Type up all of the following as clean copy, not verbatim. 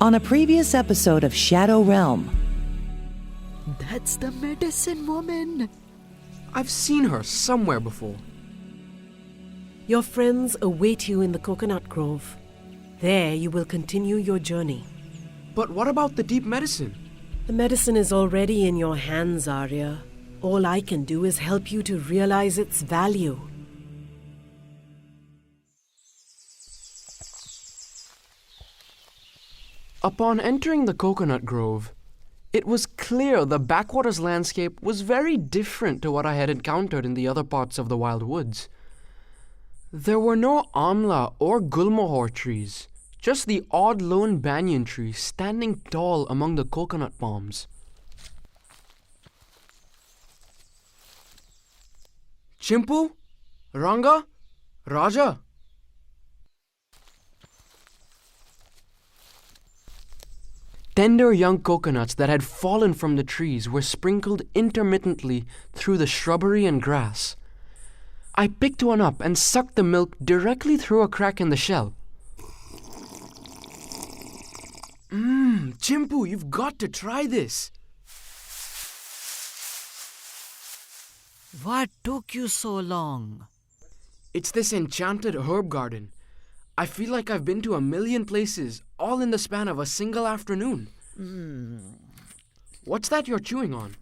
On a previous episode of Shadow Realm. That's the medicine woman. I've seen her somewhere before. Your friends await you in the coconut grove. There you will continue your journey. But what about the deep medicine? The medicine is already in your hands, Arya. All I can do is help you to realize its value. Upon entering the coconut grove, it was clear the backwaters landscape was very different to what I had encountered in the other parts of the wild woods. There were no amla or gulmohar trees, just the odd lone banyan tree standing tall among the coconut palms. Chimpu? Ranga? Raja? Tender young coconuts that had fallen from the trees were sprinkled intermittently through the shrubbery and grass. I picked one up and sucked the milk directly through a crack in the shell. Chimpu, you've got to try this. What took you so long? It's this enchanted herb garden. I feel like I've been to a million places, all in the span of a single afternoon. What's that you're chewing on?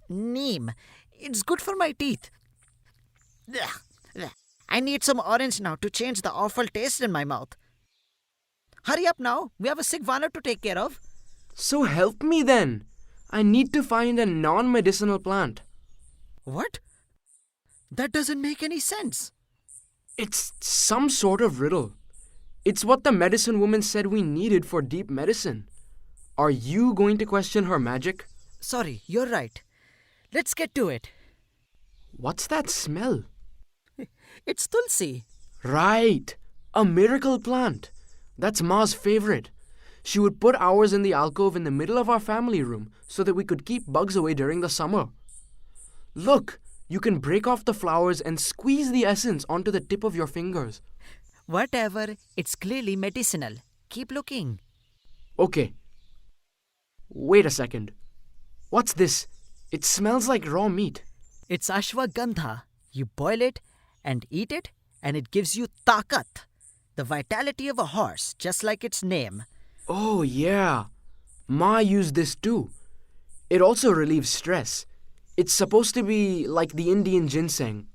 Neem. It's good for my teeth. I need some orange now to change the awful taste in my mouth. Hurry up now. We have a sick Vana to take care of. So help me then. I need to find a non-medicinal plant. What? That doesn't make any sense. It's some sort of riddle. It's what the medicine woman said we needed for deep medicine. Are you going to question her magic? Sorry, you're right. Let's get to it. What's that smell? It's tulsi. Right. A miracle plant. That's Ma's favorite. She would put ours in the alcove in the middle of our family room so that we could keep bugs away during the summer. Look, you can break off the flowers and squeeze the essence onto the tip of your fingers. Whatever, it's clearly medicinal. Keep looking. Okay. Wait a second. What's this? It smells like raw meat. It's ashwagandha. You boil it and eat it, and it gives you takat, the vitality of a horse, just like its name. Oh, yeah. Ma used this too. It also relieves stress. It's supposed to be like the Indian ginseng.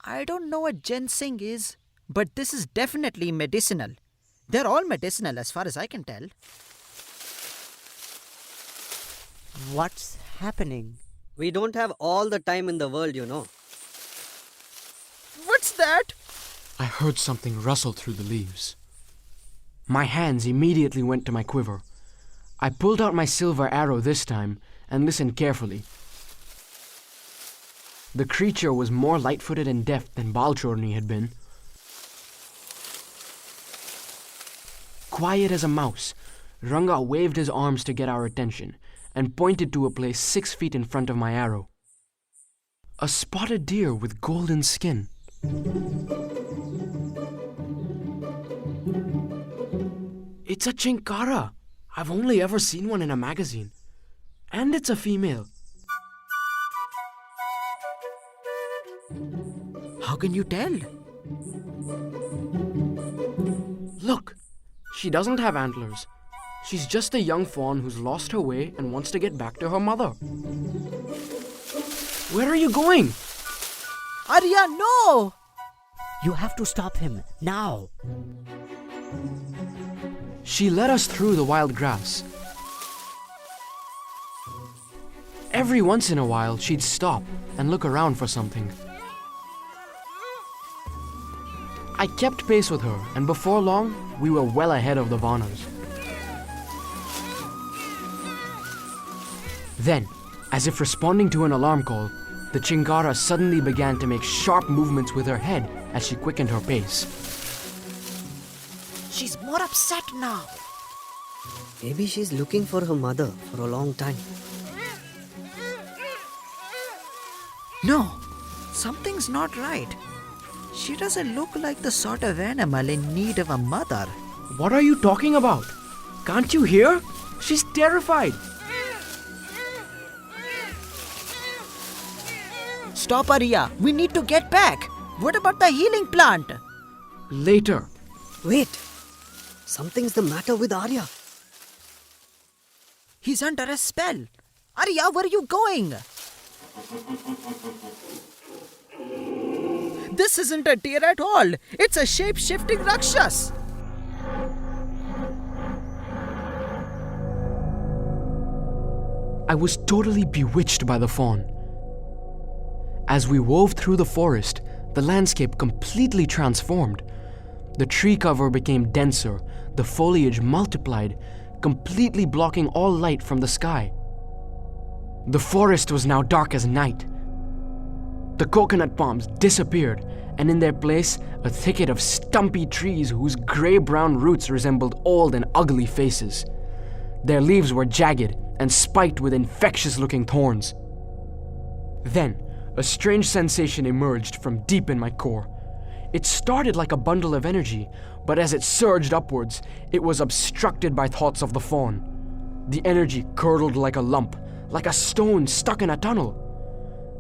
I don't know what ginseng is, but this is definitely medicinal. They're all medicinal as far as I can tell. What's happening? We don't have all the time in the world, you know. What's that? I heard something rustle through the leaves. My hands immediately went to my quiver. I pulled out my silver arrow this time and listened carefully. The creature was more light-footed and deft than Balchorni had been. Quiet as a mouse, Ranga waved his arms to get our attention and pointed to a place 6 feet in front of my arrow. A spotted deer with golden skin. It's a Chinkara. I've only ever seen one in a magazine. And it's a female. How can you tell? Look, she doesn't have antlers. She's just a young fawn who's lost her way and wants to get back to her mother. Where are you going? Arya, no! You have to stop him, now. She led us through the wild grass. Every once in a while, she'd stop and look around for something. I kept pace with her, and before long, we were well ahead of the Vanas. Then, as if responding to an alarm call, the Chinkara suddenly began to make sharp movements with her head as she quickened her pace. She's more upset now. Maybe she's looking for her mother for a long time. No, something's not right. She doesn't look like the sort of animal in need of a mother. What are you talking about? Can't you hear? She's terrified. Stop, Arya. We need to get back. What about the healing plant? Later. Wait. Something's the matter with Arya. He's under a spell. Arya, where are you going? This isn't a deer at all. It's a shape-shifting Rakshasa. I was totally bewitched by the fawn. As we wove through the forest, the landscape completely transformed. The tree cover became denser, the foliage multiplied, completely blocking all light from the sky. The forest was now dark as night. The coconut palms disappeared, and in their place, a thicket of stumpy trees whose grey-brown roots resembled old and ugly faces. Their leaves were jagged and spiked with infectious-looking thorns. Then, a strange sensation emerged from deep in my core. It started like a bundle of energy, but as it surged upwards, it was obstructed by thoughts of the fawn. The energy curdled like a lump, like a stone stuck in a tunnel.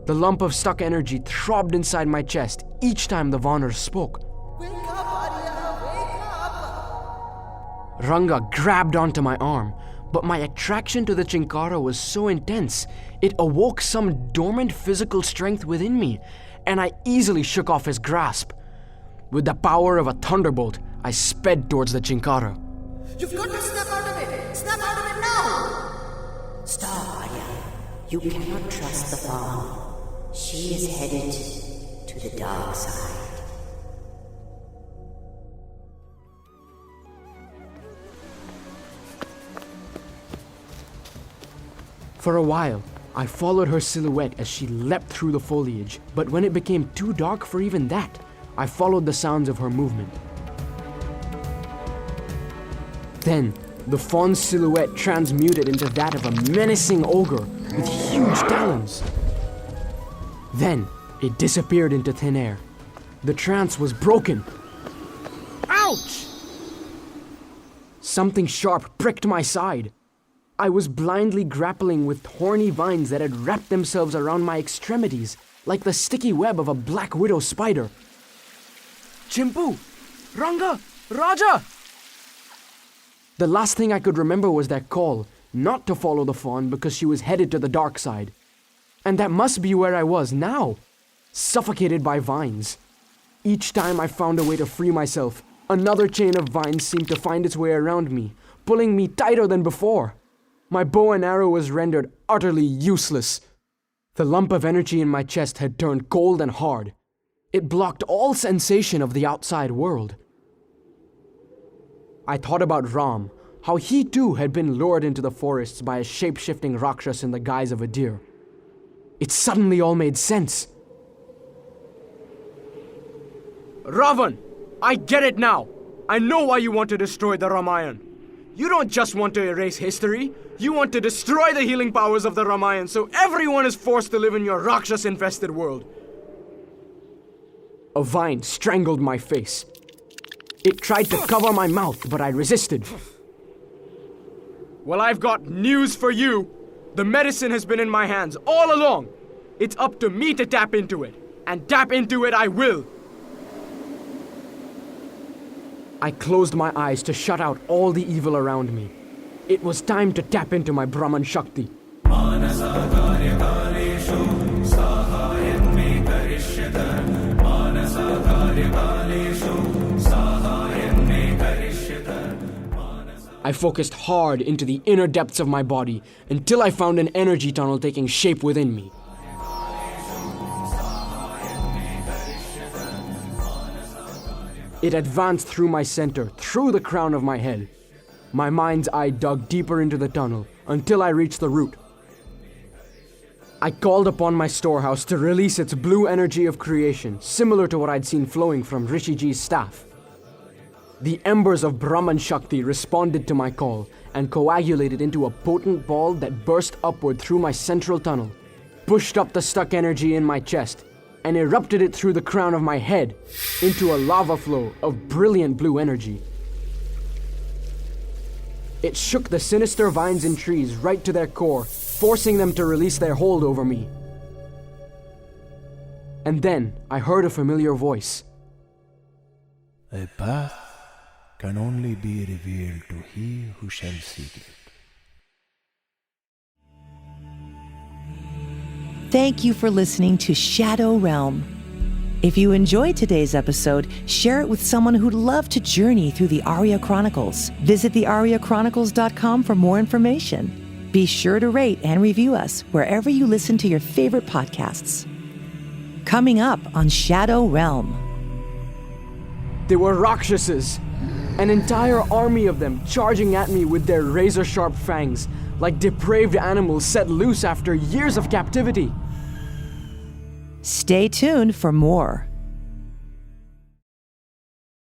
The lump of stuck energy throbbed inside my chest each time the Vanars spoke. Wake up, Arya! Wake up! Ranga grabbed onto my arm, but my attraction to the Chinkara was so intense, it awoke some dormant physical strength within me, and I easily shook off his grasp. With the power of a thunderbolt, I sped towards the Chinkara. You've got to snap out of it! Snap out of it now! Stop, Arya. You cannot trust the fawn. She is headed to the dark side. For a while, I followed her silhouette as she leapt through the foliage, but when it became too dark for even that, I followed the sounds of her movement. Then, the fawn's silhouette transmuted into that of a menacing ogre with huge talons. Then, it disappeared into thin air. The trance was broken. Ouch! Something sharp pricked my side. I was blindly grappling with thorny vines that had wrapped themselves around my extremities, like the sticky web of a black widow spider. Chimpu! Ranga! Raja! The last thing I could remember was that call, not to follow the fawn because she was headed to the dark side. And that must be where I was now, suffocated by vines. Each time I found a way to free myself, another chain of vines seemed to find its way around me, pulling me tighter than before. My bow and arrow was rendered utterly useless. The lump of energy in my chest had turned cold and hard. It blocked all sensation of the outside world. I thought about Ram, how he too had been lured into the forests by a shape-shifting Rakshasa in the guise of a deer. It suddenly all made sense. Ravan, I get it now. I know why you want to destroy the Ramayana. You don't just want to erase history, you want to destroy the healing powers of the Ramayana so everyone is forced to live in your Rakshas-infested world. A vine strangled my face. It tried to cover my mouth, but I resisted. Well, I've got news for you. The medicine has been in my hands all along. It's up to me to tap into it, and tap into it I will. I closed my eyes to shut out all the evil around me. It was time to tap into my Brahman Shakti. I focused hard into the inner depths of my body until I found an energy tunnel taking shape within me. It advanced through my center, through the crown of my head. My mind's eye dug deeper into the tunnel until I reached the root. I called upon my storehouse to release its blue energy of creation, similar to what I'd seen flowing from Rishiji's staff. The embers of Brahman Shakti responded to my call and coagulated into a potent ball that burst upward through my central tunnel, pushed up the stuck energy in my chest, and erupted it through the crown of my head into a lava flow of brilliant blue energy. It shook the sinister vines and trees right to their core, forcing them to release their hold over me. And then I heard a familiar voice. A path can only be revealed to he who shall seek it. Thank you for listening to Shadow Realm. If you enjoyed today's episode, share it with someone who'd love to journey through the Arya Chronicles. Visit thearyachronicles.com for more information. Be sure to rate and review us wherever you listen to your favorite podcasts. Coming up on Shadow Realm. They were Rakshasas, an entire army of them charging at me with their razor-sharp fangs, like depraved animals set loose after years of captivity. Stay tuned for more.